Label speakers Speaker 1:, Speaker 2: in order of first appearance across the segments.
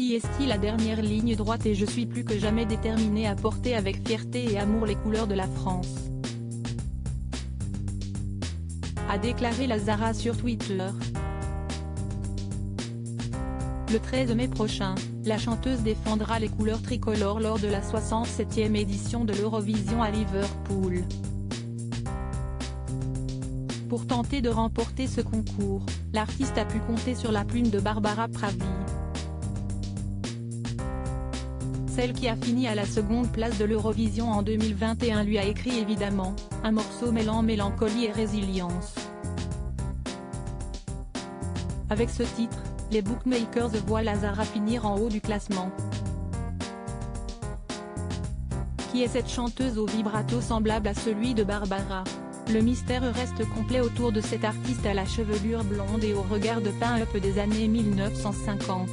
Speaker 1: Si est la dernière ligne droite et je suis plus que jamais déterminée à porter avec fierté et amour les couleurs de la France. A déclaré la Zara sur Twitter. Le 13 mai prochain, la chanteuse défendra les couleurs tricolores lors de la 67e édition de l'Eurovision à Liverpool. Pour tenter de remporter ce concours, l'artiste a pu compter sur la plume de Barbara Pravi. Celle qui a fini à la seconde place de l'Eurovision en 2021 lui a écrit évidemment, un morceau mêlant mélancolie et résilience. Avec ce titre, les bookmakers voient la Zara finir en haut du classement. Qui est cette chanteuse au vibrato semblable à celui de Barbara? Le mystère reste complet autour de cette artiste à la chevelure blonde et au regard de pin-up des années 1950.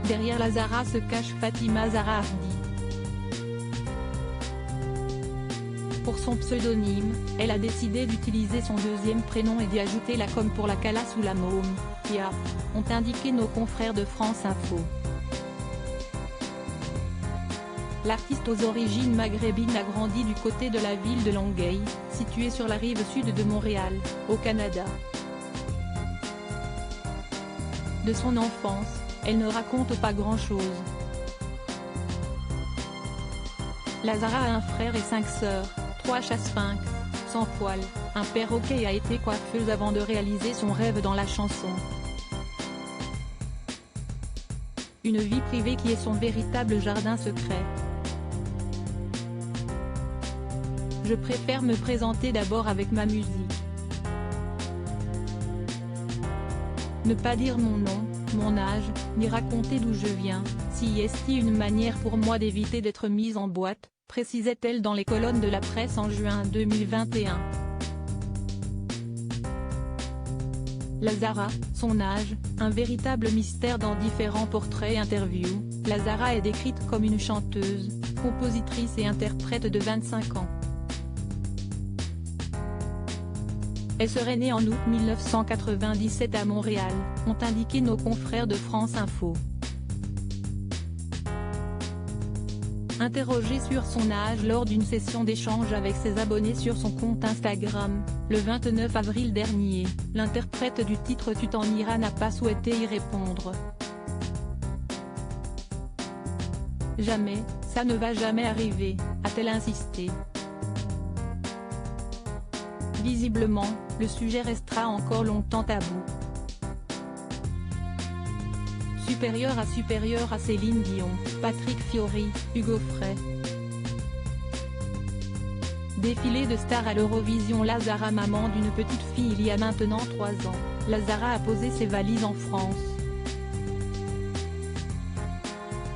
Speaker 1: Derrière la Zara se cache Fatima Zahra Hardy. Pour son pseudonyme, elle a décidé d'utiliser son deuxième prénom et d'y ajouter la comme pour la Calas ou la Môme, Pia, ont indiqué nos confrères de France Info. L'artiste aux origines maghrébines a grandi du côté de la ville de Longueuil, située sur la rive sud de Montréal, au Canada. De son enfance, elle ne raconte pas grand-chose. La Zara a un frère et 5 sœurs, 3 chats sphinx, sans poils, un perroquet et a été coiffeuse avant de réaliser son rêve dans la chanson. Une vie privée qui est son véritable jardin secret. Je préfère me présenter d'abord avec ma musique. Ne pas dire mon nom, mon âge, ni raconter d'où je viens, si est une manière pour moi d'éviter d'être mise en boîte, précisait-elle dans les colonnes de la presse en juin 2021. La Zara, son âge, un véritable mystère dans différents portraits et interviews. La Zara est décrite comme une chanteuse, compositrice et interprète de 25 ans. Elle serait née en août 1997 à Montréal, ont indiqué nos confrères de France Info. Interrogée sur son âge lors d'une session d'échange avec ses abonnés sur son compte Instagram, le 29 avril dernier, l'interprète du titre Tu t'en iras n'a pas souhaité y répondre. Jamais, ça ne va jamais arriver, a-t-elle insisté. Visiblement, le sujet restera encore longtemps tabou. Supérieur à Céline Dion, Patrick Fiori, Hugo Frey. Défilé de stars à l'Eurovision. La Zara, maman d'une petite fille il y a maintenant 3 ans, la Zara a posé ses valises en France.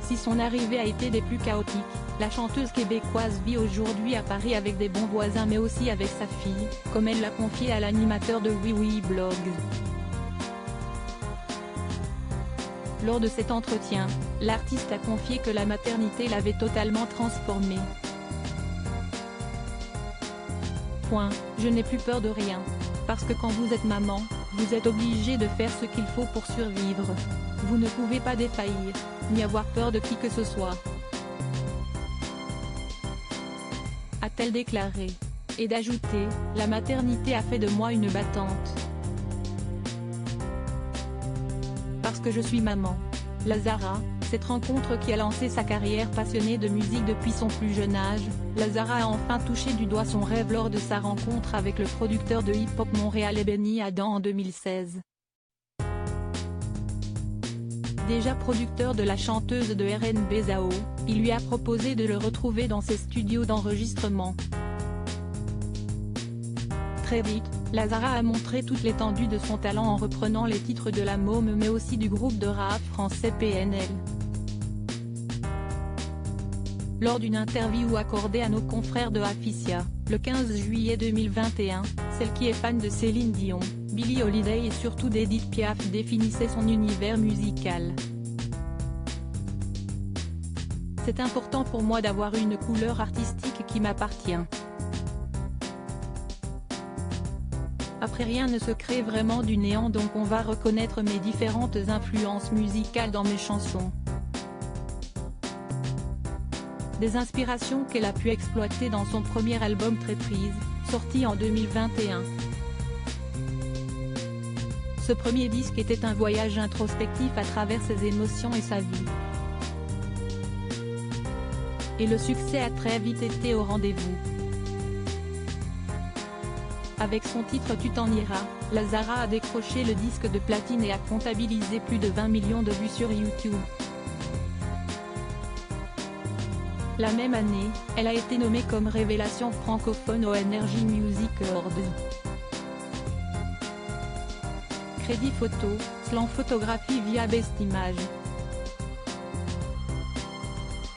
Speaker 1: Si son arrivée a été des plus chaotiques, la chanteuse québécoise vit aujourd'hui à Paris avec des bons voisins mais aussi avec sa fille, comme elle l'a confié à l'animateur de Oui Oui Blog. Lors de cet entretien, l'artiste a confié que la maternité l'avait totalement transformée. Je n'ai plus peur de rien. Parce que quand vous êtes maman, vous êtes obligée de faire ce qu'il faut pour survivre. Vous ne pouvez pas défaillir, ni avoir peur de qui que ce soit. A-t-elle déclaré. Et d'ajouter, la maternité a fait de moi une battante. Parce que je suis maman. La Zara, cette rencontre qui a lancé sa carrière passionnée de musique depuis son plus jeune âge, la Zara a enfin touché du doigt son rêve lors de sa rencontre avec le producteur de hip-hop montréalais Benny Adam en 2016. Déjà producteur de la chanteuse de R&B Zao, il lui a proposé de le retrouver dans ses studios d'enregistrement. Très vite, la Zara a montré toute l'étendue de son talent en reprenant les titres de la Môme mais aussi du groupe de rap français PNL. Lors d'une interview accordée à nos confrères de Afficia, le 15 juillet 2021, celle qui est fan de Céline Dion, Billie Holiday et surtout d'Edith Piaf définissait son univers musical. C'est important pour moi d'avoir une couleur artistique qui m'appartient. Après rien ne se crée vraiment du néant, donc on va reconnaître mes différentes influences musicales dans mes chansons. Des inspirations qu'elle a pu exploiter dans son premier album Traîtrise, sorti en 2021. Ce premier disque était un voyage introspectif à travers ses émotions et sa vie. Et le succès a très vite été au rendez-vous. Avec son titre Tu t'en iras, la Zara a décroché le disque de platine et a comptabilisé plus de 20 millions de vues sur YouTube. La même année, elle a été nommée comme révélation francophone au Energy Music Awards. Crédit photo, / photographie via Best Image.